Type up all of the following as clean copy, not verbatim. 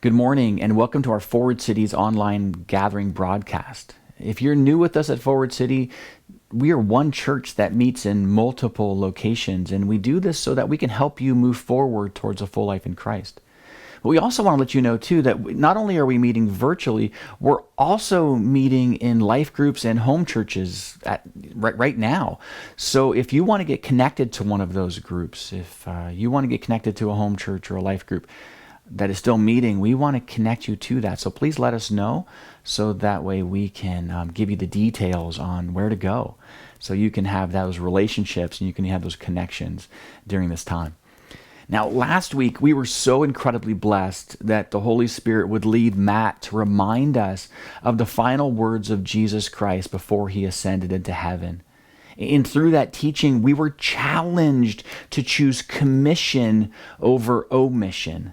Good morning and welcome to our Forward Cities online gathering broadcast. If you're new with us at Forward City, we are one church that meets in multiple locations, and we do this so that we can help you move forward towards a full life in Christ. But we also want to let you know too that not only are we meeting virtually, we're also meeting in life groups and home churches right now. So if you want to get connected to one of those groups, if you want to get connected to a home church or a life group that is still meeting, we want to connect you to that. So please let us know so that way we can give you the details on where to go so you can have those relationships and you can have those connections during this time. Now, last week, we were so incredibly blessed that the Holy Spirit would lead Matt to remind us of the final words of Jesus Christ before he ascended into heaven. And through that teaching, we were challenged to choose commission over omission.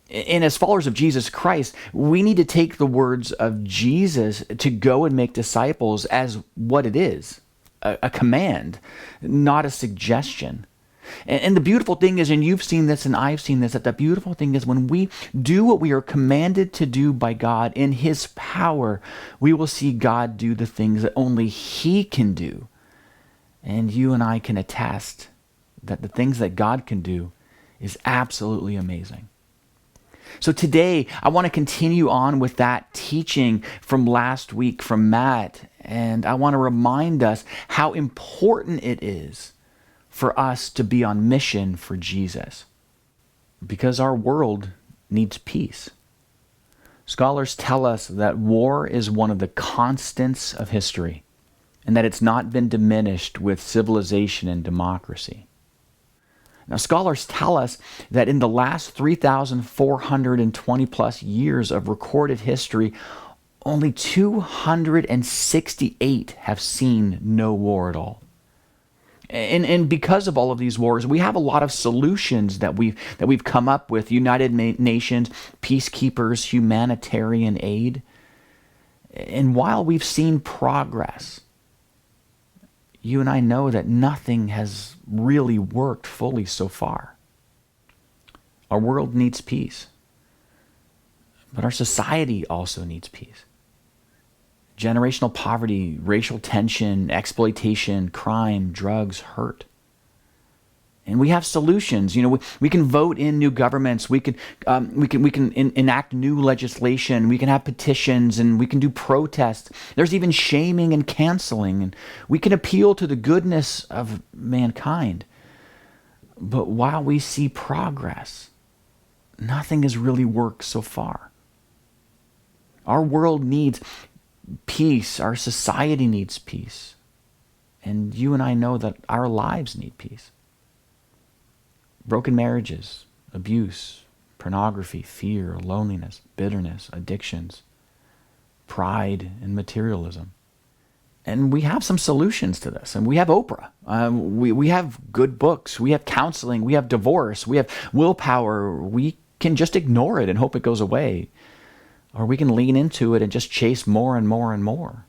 And as followers of Jesus Christ, we need to take the words of Jesus to go and make disciples as what it is, a command, not a suggestion. And the beautiful thing is, and you've seen this and I've seen this, that the beautiful thing is when we do what we are commanded to do by God in His power, we will see God do the things that only He can do. And you and I can attest that the things that God can do is absolutely amazing. So today, I want to continue on with that teaching from last week from Matt, and I want to remind us how important it is for us to be on mission for Jesus, because our world needs peace. Scholars tell us that war is one of the constants of history, and that it's not been diminished with civilization and democracy. Now, scholars tell us that in the last 3,420 plus years of recorded history, only 268 have seen no war at all. And because of all of these wars, we have a lot of solutions that we've come up with: United Nations, peacekeepers, humanitarian aid. And while we've seen progress, you and I know that nothing has really worked fully so far. Our world needs peace, but our society also needs peace. Generational poverty, racial tension, exploitation, crime, drugs, hurt. And we have solutions. We can vote in new governments. We can enact new legislation. We can have petitions, and we can do protests. There's even shaming and canceling. And we can appeal to the goodness of mankind. But while we see progress, nothing has really worked so far. Our world needs peace. Our society needs peace. And you and I know that our lives need peace. Broken marriages, abuse, pornography, fear, loneliness, bitterness, addictions, pride, and materialism. And we have some solutions to this. And we have Oprah. We have good books. We have counseling. We have divorce. We have willpower. We can just ignore it and hope it goes away. Or we can lean into it and just chase more and more and more.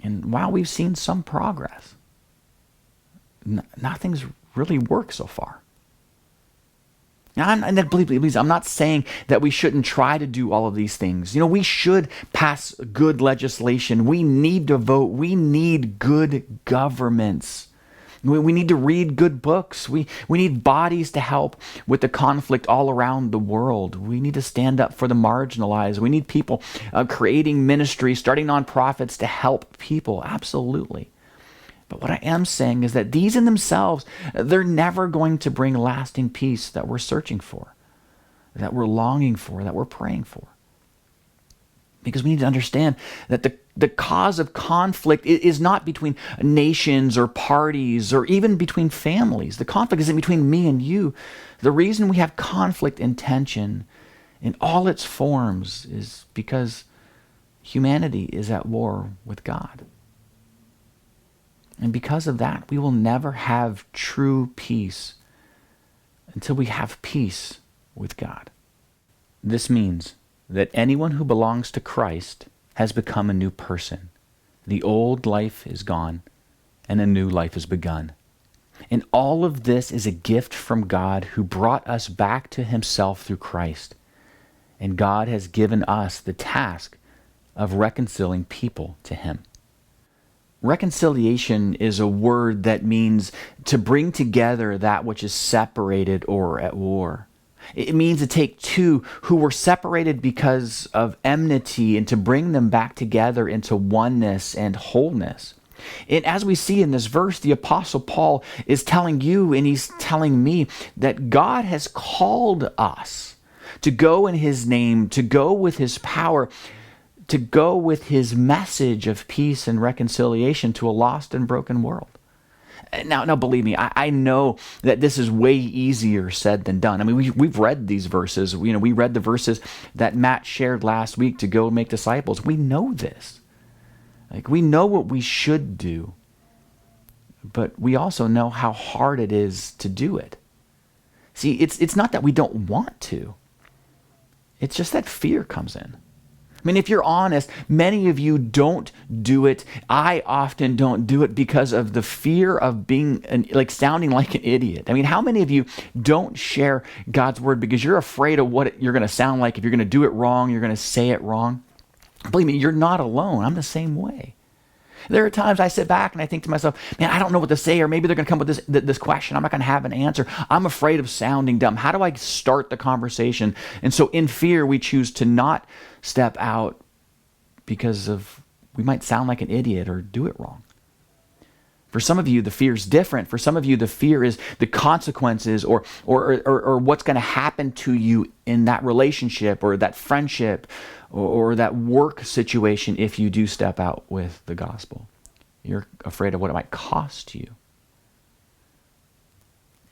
And while we've seen some progress, nothing's really worked so far. Now, I'm not saying that we shouldn't try to do all of these things. We should pass good legislation. We need to vote. We need good governments. We need to read good books. We need bodies to help with the conflict all around the world. We need to stand up for the marginalized. We need people creating ministries, starting nonprofits to help people. Absolutely. But what I am saying is that these in themselves, they're never going to bring lasting peace that we're searching for, that we're longing for, that we're praying for. Because we need to understand that the cause of conflict is not between nations or parties or even between families. The conflict isn't between me and you. The reason we have conflict and tension in all its forms is because humanity is at war with God. And because of that, we will never have true peace until we have peace with God. This means that anyone who belongs to Christ has become a new person. The old life is gone, and a new life has begun. And all of this is a gift from God who brought us back to himself through Christ. And God has given us the task of reconciling people to him. Reconciliation is a word that means to bring together that which is separated or at war. It means to take two who were separated because of enmity and to bring them back together into oneness and wholeness. And as we see in this verse, the Apostle Paul is telling you and he's telling me that God has called us to go in his name, to go with his power, to go with his message of peace and reconciliation to a lost and broken world. Now, believe me, I know that this is way easier said than done. I mean, we've read these verses. We read the verses that Matt shared last week to go make disciples. We know this. We know what we should do, but we also know how hard it is to do it. See, it's not that we don't want to. It's just that fear comes in. I mean, if you're honest, many of you don't do it. I often don't do it because of the fear of being sounding like an idiot. I mean, how many of you don't share God's word because you're afraid of what you're going to sound like if you're going to do it wrong, you're going to say it wrong? Believe me, you're not alone. I'm the same way. There are times I sit back and I think to myself, man, I don't know what to say, or maybe they're going to come with this question. I'm not going to have an answer. I'm afraid of sounding dumb. How do I start the conversation? And so in fear, we choose to not step out because we might sound like an idiot or do it wrong. For some of you, the fear is different. For some of you, the fear is the consequences or what's going to happen to you in that relationship or that friendship or that work situation if you do step out with the gospel. You're afraid of what it might cost you.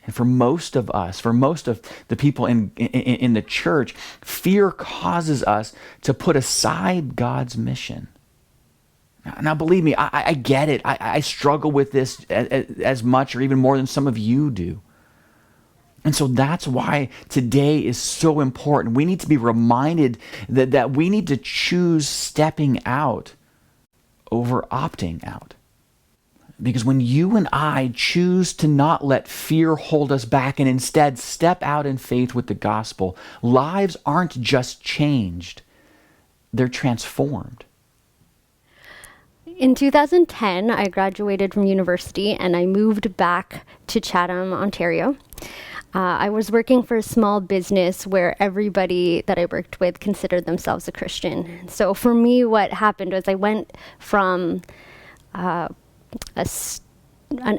And for most of us, for most of the people in the church, fear causes us to put aside God's mission. Now, believe me, I get it. I struggle with this as much or even more than some of you do. And so that's why today is so important. We need to be reminded that we need to choose stepping out over opting out. Because when you and I choose to not let fear hold us back and instead step out in faith with the gospel, lives aren't just changed, they're transformed. In 2010, I graduated from university and I moved back to Chatham, Ontario. I was working for a small business where everybody that I worked with considered themselves a Christian. So for me, what happened was I went from an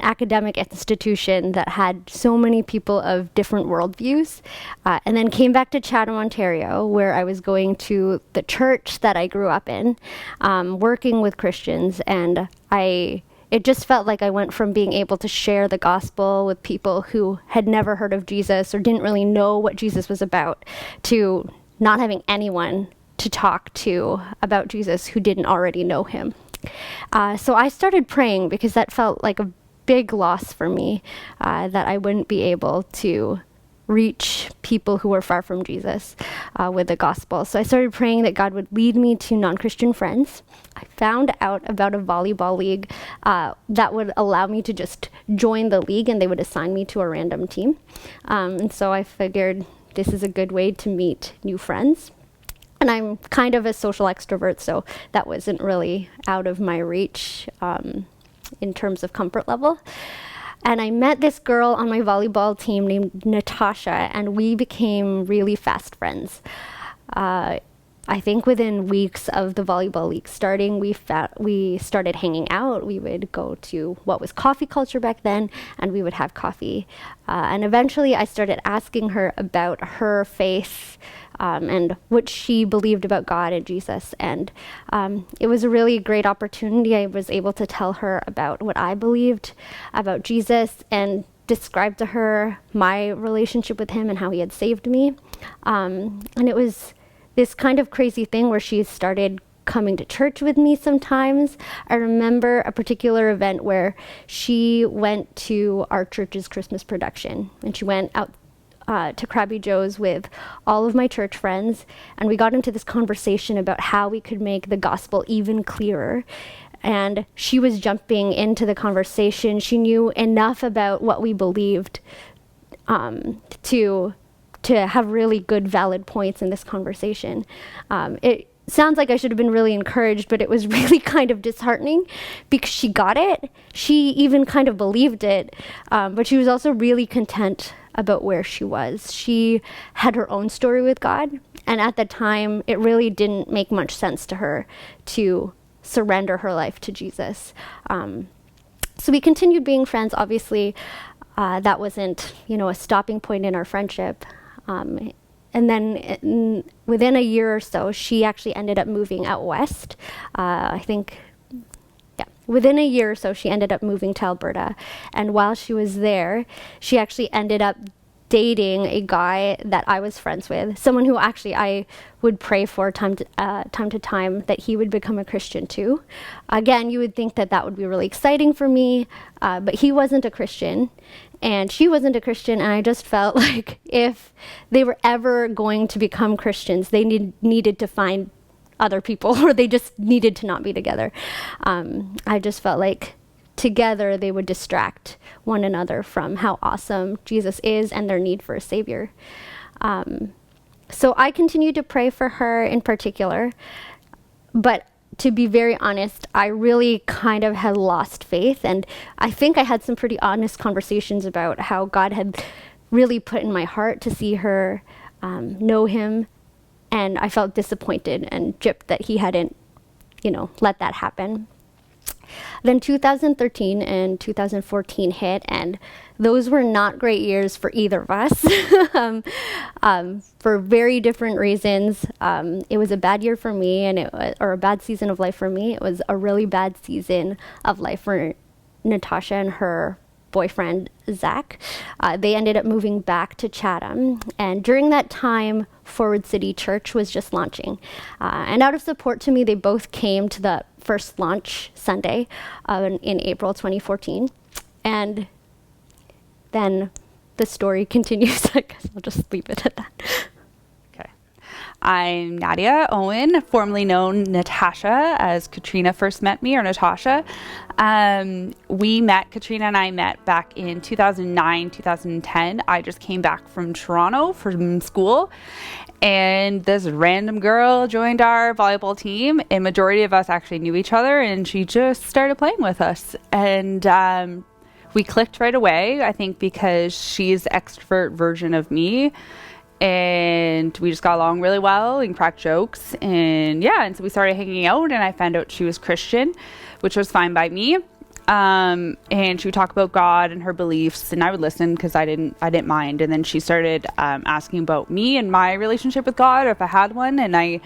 academic institution that had so many people of different worldviews, and then came back to Chatham, Ontario, where I was going to the church that I grew up in, working with Christians, and it just felt like I went from being able to share the gospel with people who had never heard of Jesus or didn't really know what Jesus was about, to not having anyone to talk to about Jesus who didn't already know him. So I started praying because that felt like a big loss for me, that I wouldn't be able to reach people who were far from Jesus with the gospel. So I started praying that God would lead me to non-Christian friends. I found out about a volleyball league that would allow me to just join the league and they would assign me to a random team. And so I figured this is a good way to meet new friends. And I'm kind of a social extrovert, so that wasn't really out of my reach in terms of comfort level. And I met this girl on my volleyball team named Natasha, and we became really fast friends. I think within weeks of the volleyball league starting, we started hanging out. We would go to what was coffee culture back then, and we would have coffee. And eventually I started asking her about her faith and what she believed about God and Jesus. And it was a really great opportunity. I was able to tell her about what I believed about Jesus and describe to her my relationship with him and how he had saved me. And it was this kind of crazy thing where she started coming to church with me sometimes. I remember a particular event where she went to our church's Christmas production, and she went out to Krabby Joe's with all of my church friends, and we got into this conversation about how we could make the gospel even clearer. And she was jumping into the conversation. She knew enough about what we believed to to have really good, valid points in this conversation. It sounds like I should have been really encouraged, but it was really kind of disheartening because she got it. She even kind of believed it, but she was also really content about where she was. She had her own story with God, and at the time, it really didn't make much sense to her to surrender her life to Jesus. So we continued being friends. Obviously, that wasn't, a stopping point in our friendship. And then within a year or so, she actually ended up moving out west. Within a year or so, she ended up moving to Alberta. And while she was there, she actually ended up dating a guy that I was friends with, someone who actually I would pray for time to time that he would become a Christian too. Again, you would think that would be really exciting for me, but he wasn't a Christian. And she wasn't a Christian, and I just felt like if they were ever going to become Christians, they needed to find other people, or they just needed to not be together. I just felt like together they would distract one another from how awesome Jesus is and their need for a Savior. So I continued to pray for her in particular, but to be very honest, I really kind of had lost faith, and I think I had some pretty honest conversations about how God had really put in my heart to see her know him, and I felt disappointed and gypped that he hadn't, let that happen. Then 2013 and 2014 hit, and those were not great years for either of us, for very different reasons. It was a bad year for me, or a bad season of life for me. It was a really bad season of life for Natasha and her boyfriend, Zach. They ended up moving back to Chatham, and during that time, Forward City Church was just launching. And out of support to me, they both came to the first launch Sunday in April 2014. And then the story continues. I guess I'll just leave it at that. Okay. I'm Nadia Owen, formerly known Natasha, as Katrina first met me, or Natasha. Katrina and I met back in 2009, 2010. I just came back from Toronto from school, and this random girl joined our volleyball team, and majority of us actually knew each other, and she just started playing with us. And we clicked right away, I think because she's the extrovert version of me, and we just got along really well and cracked jokes, and so we started hanging out, and I found out she was Christian, which was fine by me. And she would talk about God and her beliefs, and I would listen because I didn't mind. And then she started asking about me and my relationship with God, or if I had one. And I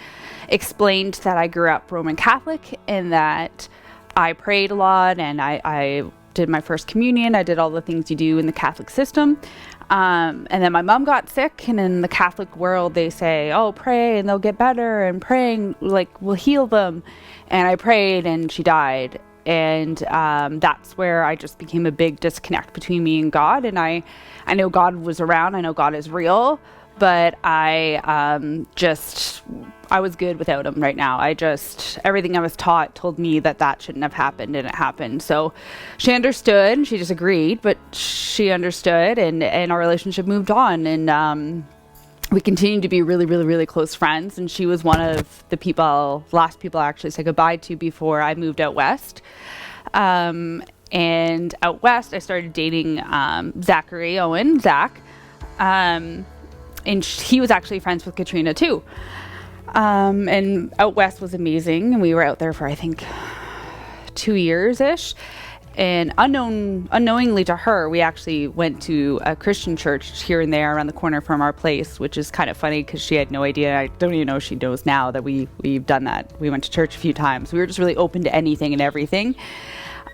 explained that I grew up Roman Catholic and that I prayed a lot, and I did my first communion. I did all the things you do in the Catholic system. And then my mom got sick, and in the Catholic world, they say, oh, pray and they'll get better, and praying will heal them. And I prayed, and she died. And that's where I just became a big disconnect between me and God. And I know God was around. I know God is real. But I was good without him right now. Everything I was taught told me that shouldn't have happened, and it happened. So she understood. She disagreed, but she understood, and our relationship moved on. And we continued to be really, really, really close friends. And she was one of the last people I actually said goodbye to before I moved out west. And out west, I started dating Zachary Owen, Zach. And he was actually friends with Katrina too. And out west was amazing. And we were out there for, I think, 2 years-ish. And unknowingly to her, we actually went to a Christian church here and there around the corner from our place, which is kind of funny because she had no idea. I don't even know if she knows now that we've done that. We went to church a few times. We were just really open to anything and everything.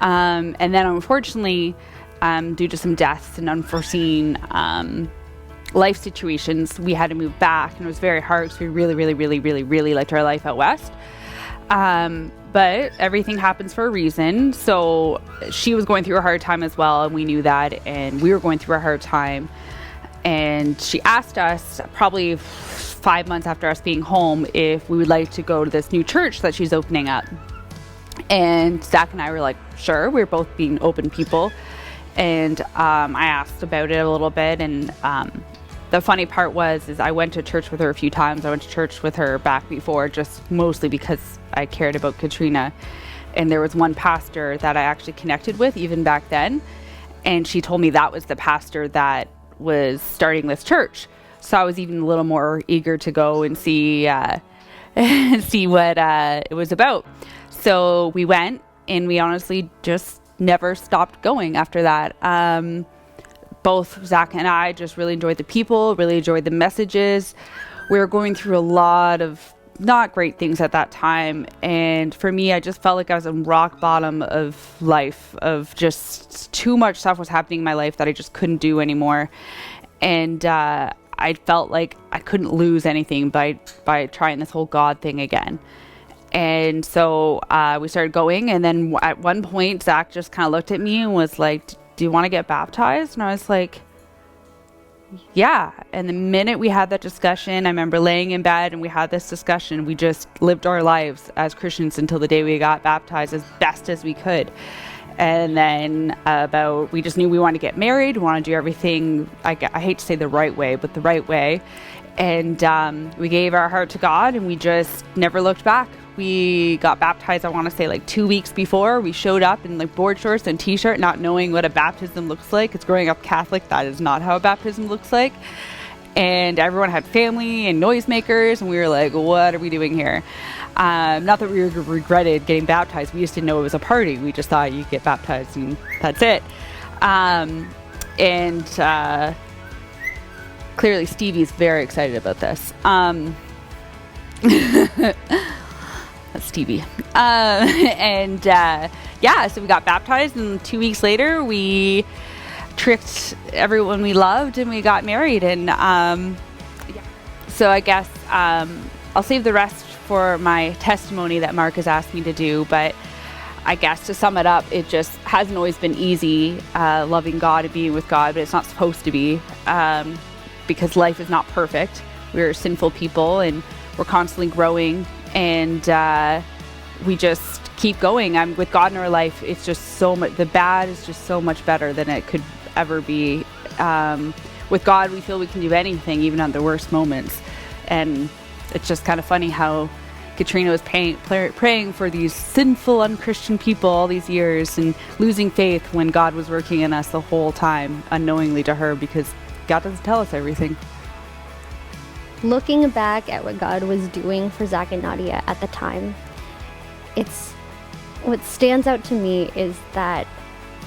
And then unfortunately, due to some deaths and unforeseen life situations, we had to move back, and it was very hard because we really, really, really, really, really liked our life out west. But everything happens for a reason. So she was going through a hard time as well, and we knew that, and we were going through a hard time. And she asked us probably 5 months after us being home if we would like to go to this new church that she's opening up. And Zach and I were like, sure. We were both being open people. And I asked about it a little bit, and the funny part is I went to church with her a few times. I went to church with her back before, just mostly because I cared about Katrina. And there was one pastor that I actually connected with even back then. And she told me that was the pastor that was starting this church. So I was even a little more eager to go and see see what it was about. So we went, and we honestly just never stopped going after that. Both Zach and I just really enjoyed the people, really enjoyed the messages. We were going through a lot of not great things at that time. And for me, I just felt like I was on rock bottom of life, of just too much stuff was happening in my life that I just couldn't do anymore. And I felt like I couldn't lose anything by trying this whole God thing again. And so we started going. And then at one point, Zach just kind of looked at me and was like, do you want to get baptized? And I was like, yeah. And the minute we had that discussion, I remember laying in bed and we had this discussion. We just lived our lives as Christians until the day we got baptized as best as we could. And then we just knew we wanted to get married. We wanted to do everything, I hate to say the right way, but the right way. And we gave our heart to God, and we just never looked back. We got baptized, I want to say like 2 weeks before. We showed up in like board shorts and t-shirt, not knowing what a baptism looks like. Because growing up Catholic, that is not how a baptism looks like. And everyone had family and noisemakers, and we were like, what are we doing here? Not that we regretted getting baptized. We just didn't know it was a party. We just thought you get baptized and that's it. Clearly Stevie's very excited about this. That's Stevie. So we got baptized, and 2 weeks later we tricked everyone we loved and we got married. And so I guess I'll save the rest for my testimony that Mark has asked me to do. But I guess to sum it up, it just hasn't always been easy loving God and being with God, but it's not supposed to be, because life is not perfect. We're sinful people and we're constantly growing, and we just keep going. With God in our life, it's just so much, the bad is just so much better than it could ever be. With God, we feel we can do anything, even at the worst moments. And it's just kind of funny how Katrina was praying for these sinful, unchristian people all these years and losing faith when God was working in us the whole time, unknowingly to her, because God doesn't tell us everything. Looking back at what God was doing for Zach and Nadia at the time, what stands out to me is that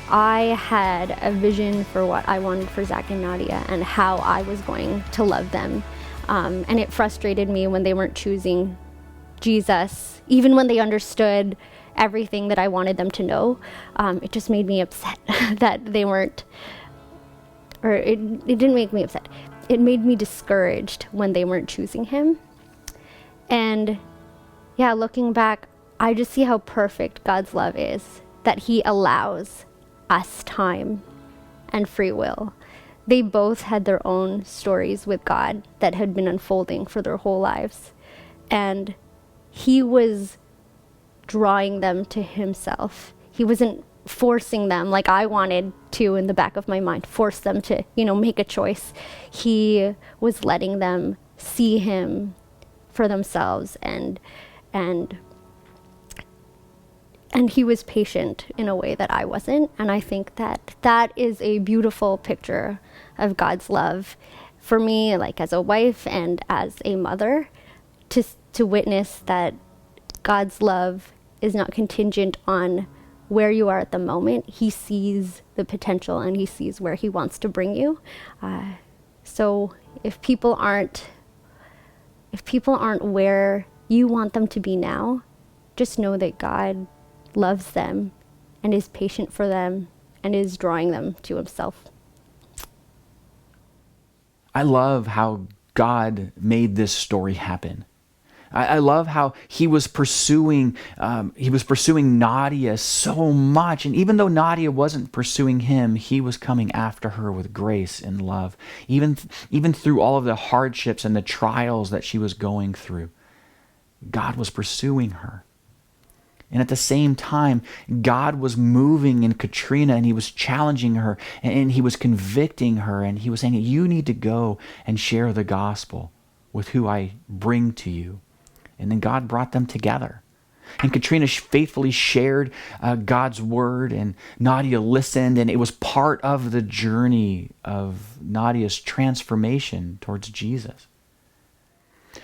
I had a vision for what I wanted for Zach and Nadia and how I was going to love them. And it frustrated me when they weren't choosing Jesus, even when they understood everything that I wanted them to know. It just made me upset that they weren't, or it didn't make me upset. It made me discouraged when they weren't choosing him. And yeah, looking back, I just see how perfect God's love is, that he allows us time and free will. They both had their own stories with God that had been unfolding for their whole lives. And he was drawing them to himself. He wasn't forcing them like I wanted to, in the back of my mind, force them to, make a choice. He was letting them see him for themselves, and he was patient in a way that I wasn't. And I think that is a beautiful picture of God's love for me, like as a wife and as a mother, to witness that God's love is not contingent on where you are at the moment. He sees the potential and he sees where he wants to bring you. So if people aren't where you want them to be now, just know that God loves them and is patient for them and is drawing them to himself. I love how God made this story happen. I love how he was pursuing Nadia so much. And even though Nadia wasn't pursuing him, he was coming after her with grace and love. Even through all of the hardships and the trials that she was going through, God was pursuing her. And at the same time, God was moving in Katrina, and he was challenging her, and he was convicting her, and he was saying, you need to go and share the gospel with who I bring to you. And then God brought them together. And Katrina faithfully shared God's word, and Nadia listened, and it was part of the journey of Nadia's transformation towards Jesus.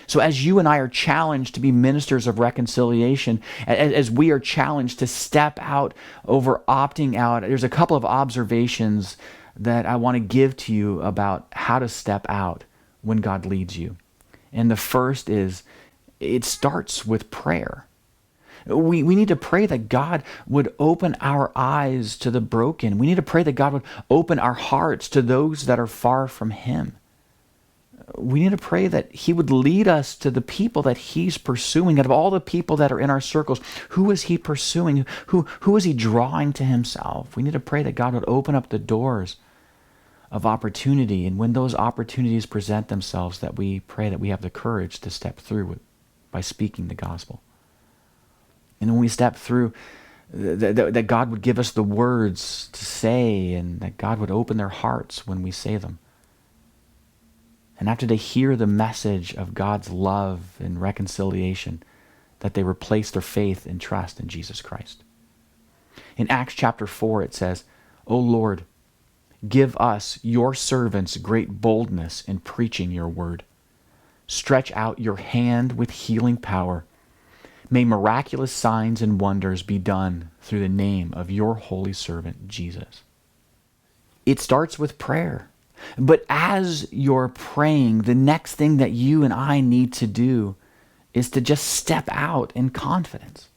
So as you and I are challenged to be ministers of reconciliation, as we are challenged to step out over opting out, there's a couple of observations that I want to give to you about how to step out when God leads you. And the first is, it starts with prayer. We need to pray that God would open our eyes to the broken. We need to pray that God would open our hearts to those that are far from him. We need to pray that he would lead us to the people that he's pursuing. Out of all the people that are in our circles, who is he pursuing? Who is he drawing to himself? We need to pray that God would open up the doors of opportunity. And when those opportunities present themselves, that we pray that we have the courage to step through it by speaking the gospel. And when we step through, that God would give us the words to say, and that God would open their hearts when we say them. And after they hear the message of God's love and reconciliation, that they replace their faith and trust in Jesus Christ. In Acts chapter 4, it says, O Lord, give us, your servants, great boldness in preaching your word. Stretch out your hand with healing power. May miraculous signs and wonders be done through the name of your holy servant, Jesus. It starts with prayer. But as you're praying, the next thing that you and I need to do is to just step out in confidence.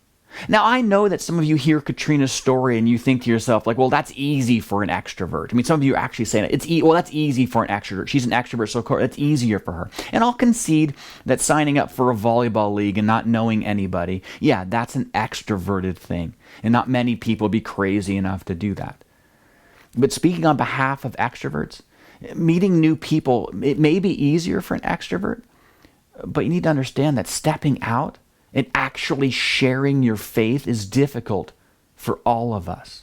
Now, I know that some of you hear Katrina's story and you think to yourself, like, well, that's easy for an extrovert. I mean, some of you are actually saying well, that's easy for an extrovert. She's an extrovert, so that's easier for her. And I'll concede that signing up for a volleyball league and not knowing anybody, yeah, that's an extroverted thing. And not many people would be crazy enough to do that. But speaking on behalf of extroverts, meeting new people, it may be easier for an extrovert, but you need to understand that stepping out and actually sharing your faith is difficult for all of us.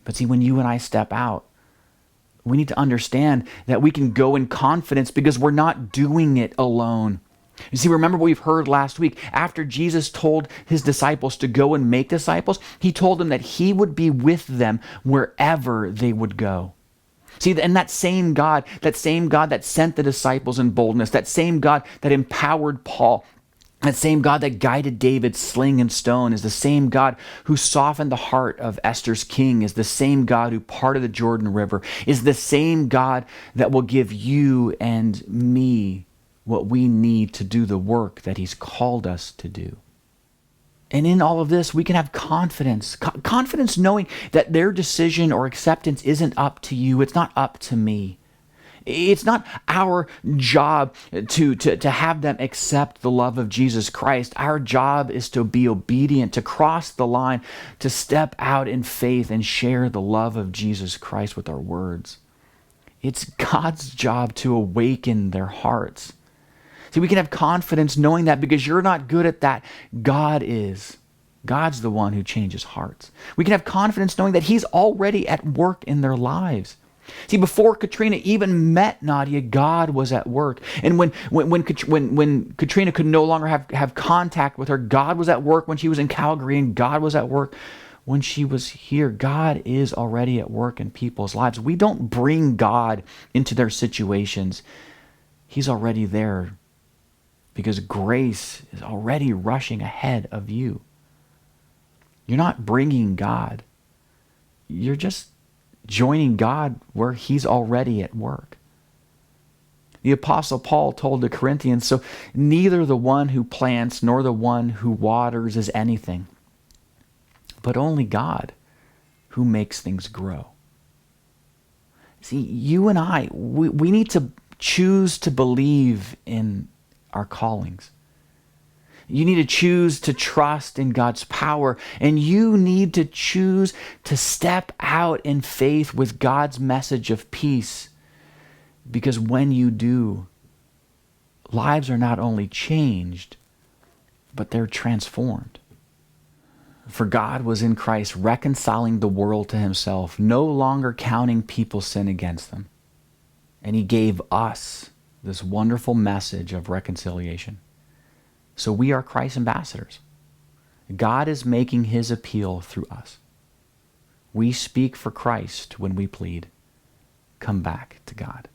But see, when you and I step out, we need to understand that we can go in confidence because we're not doing it alone. You see, remember what we've heard last week. After Jesus told his disciples to go and make disciples, he told them that he would be with them wherever they would go. See, and that same God that sent the disciples in boldness, that same God that empowered Paul, that same God that guided David's sling and stone, is the same God who softened the heart of Esther's king, is the same God who parted the Jordan River, is the same God that will give you and me what we need to do the work that he's called us to do. And in all of this, we can have confidence. Confidence knowing that their decision or acceptance isn't up to you. It's not up to me. It's not our job to have them accept the love of Jesus Christ. Our job is to be obedient, to cross the line, to step out in faith and share the love of Jesus Christ with our words. It's God's job to awaken their hearts. See, we can have confidence knowing that because you're not good at that. God is. God's the one who changes hearts. We can have confidence knowing that he's already at work in their lives. See, before Katrina even met Nadia, God was at work. And when Katrina could no longer have contact with her, God was at work when she was in Calgary, and God was at work when she was here. God is already at work in people's lives. We don't bring God into their situations. He's already there because grace is already rushing ahead of you. You're not bringing God. You're just joining God where he's already at work. The Apostle Paul told the Corinthians, so neither the one who plants nor the one who waters is anything, but only God who makes things grow. See, you and I, we need to choose to believe in our callings. You need to choose to trust in God's power, and you need to choose to step out in faith with God's message of peace. Because when you do, lives are not only changed, but they're transformed. For God was in Christ reconciling the world to himself, no longer counting people's sin against them. And he gave us this wonderful message of reconciliation. So we are Christ's ambassadors. God is making his appeal through us. We speak for Christ when we plead, come back to God.